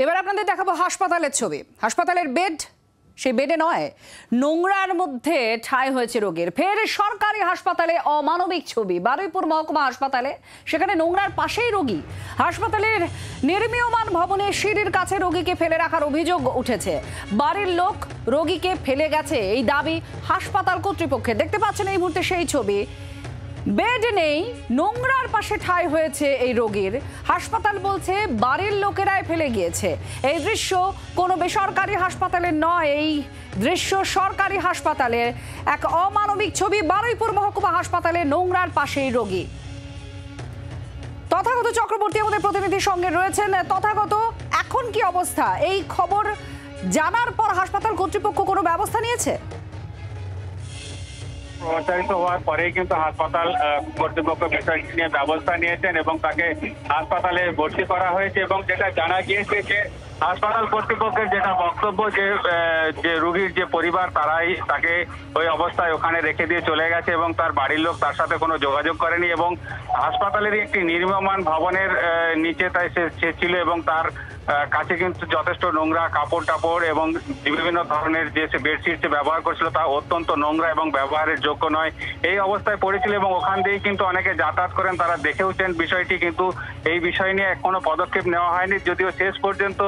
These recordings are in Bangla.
এবার আপনাদের দেখাবো হাসপাতালের ছবি। হাসপাতালের বেড, সেই বেডে নয়, নোংরার মধ্যে ঠাঁই হয়েছে রোগীর। ফের সরকারি হাসপাতালে অমানবিক ছবি। বারুইপুর মহকুমা হাসপাতালে, সেখানে নোংরার পাশেই রোগী। হাসপাতালের নির্মীয়মান ভবনে সিঁড়ির কাছে রোগীকে ফেলে রাখার অভিযোগ উঠেছে। বাড়ির লোক রোগীকে ফেলে গেছে, এই দাবি হাসপাতাল কর্তৃপক্ষের। দেখতে পাচ্ছেন এই মুহূর্তে সেই ছবি। বেড নেই, নোংরার পাশে ঠাঁই হয়েছে এই রোগীর। হাসপাতাল বলছে বাড়ির লোকেরাই ফেলে গিয়েছে। এই দৃশ্য কোনো বেসরকারি হাসপাতালের নয়, এই দৃশ্য সরকারি হাসপাতালের এক অমানবিক ছবি। বারুইপুর মহকুমা হাসপাতালে নোংরার পাশেই রোগী। তথাগত চক্রবর্তী আমাদের প্রতিনিধির সঙ্গে রয়েছেন। তথাগত, এখন কি অবস্থা? এই খবর জানার পর হাসপাতাল কর্তৃপক্ষ কোনো ব্যবস্থা নিয়েছে? প্রচারিত হওয়ার পরেই কিন্তু হাসপাতাল কর্তৃপক্ষ বিষয়টি নিয়ে ব্যবস্থা নিয়েছেন এবং তাকে হাসপাতালে ভর্তি করা হয়েছে। এবং যেটা জানা গিয়েছে যে হাসপাতাল কর্তৃপক্ষের যেটা বক্তব্য যে রোগীর যে পরিবার তারাই তাকে ওই অবস্থায় ওখানে রেখে দিয়ে চলে গেছে এবং তার বাড়ির লোক তার সাথে কোনো যোগাযোগ করেনি। এবং হাসপাতালের একটি নির্মীয়মান ভবনের নিচে তাই সে ছিল এবং তার কাছে কিন্তু যথেষ্ট নোংরা কাপড় টাপড় এবং বিভিন্ন ধরনের যে বেডশিট সে ব্যবহার করছিল তা অত্যন্ত নোংরা এবং ব্যবহারের যোগ্য নয়, এই অবস্থায় পড়েছিল। এবং ওখান দিয়েই কিন্তু অনেকে যাতায়াত করেন, তারা দেখেওছেন বিষয়টি, কিন্তু এই বিষয় নিয়ে কোনো পদক্ষেপ নেওয়া হয়নি। যদিও শেষ পর্যন্ত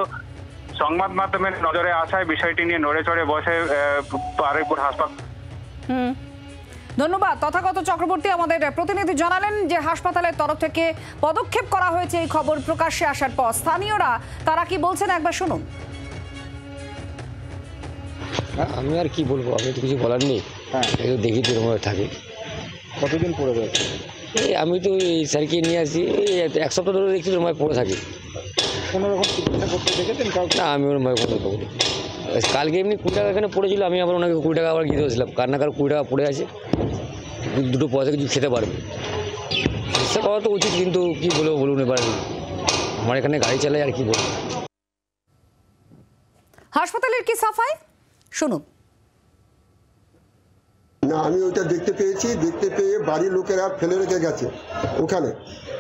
সংবাদ মাধ্যমের নজরে আসায় বিষয়টি নিয়ে নড়ে চড়ে বসে বারুইপুর হাসপাতাল। ধন্যবাদ তথাগত চক্রবর্তী, আমাদের প্রতিনিধি জানালেন যে হাসপাতালের তরফ থেকে পদক্ষেপ করা হয়েছে এই খবর প্রকাশ্যে আসার পর। স্থানীয়রা তারা কি বলছেন একবার শুনুন। আমি আর কি বলবো, আমি তো কিছু বলার নেই। এই দেখি তো এরকম থাকি। কতদিন পরে রয়েছে? এই আমি তো এই স্যারকে নিয়ে আসি, এই এক সপ্তাহ ধরে দেখছি রুমায় পড়ে থাকি। কোনো রকম চিকিৎসা করতে দেখেছেন কাউকে? না, আমি রুমায় কোনো করি। কালকে এমনি 20 টাকা এখানে পড়েছিল, আমি আবার ওনাকে 20 টাকা আবার গিয়ে দিয়েছিলাম। কার না কার 20 টাকা পড়ে আছে, দুটো পয়সা কিছু খেতে পারবে। চিকিৎসা করা তো উচিত, কিন্তু কি বলবো বলুন, এবার আমার এখানে গাড়ি চালাই আর কি বলবো। হাসপাতালের কি সাফাই শুনুন। না, আমি ওইটা দেখতে পেয়ে বাড়ির লোকেরা ফেলে রেখে গেছে ওখানে।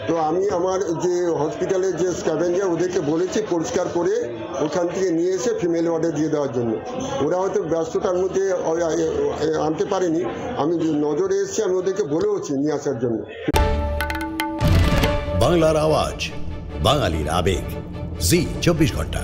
তো আমি আমার যে হসপিটালের যে স্ক্যাভেঞ্জার ওদেরকে বলেছি পরিষ্কার করে ওখান থেকে নিয়ে এসে ফিমেল ওয়ার্ডে দিয়ে দেওয়ার জন্য। ওরা হয়তো ব্যস্ততার মধ্যে আনতে পারেনি, আমি নজরে এসেছি, আমি ওদেরকে বলেওছি নিয়ে আসার জন্য। বাংলার আওয়াজ, বাঙালির আবেগ, জি 24 ঘন্টা।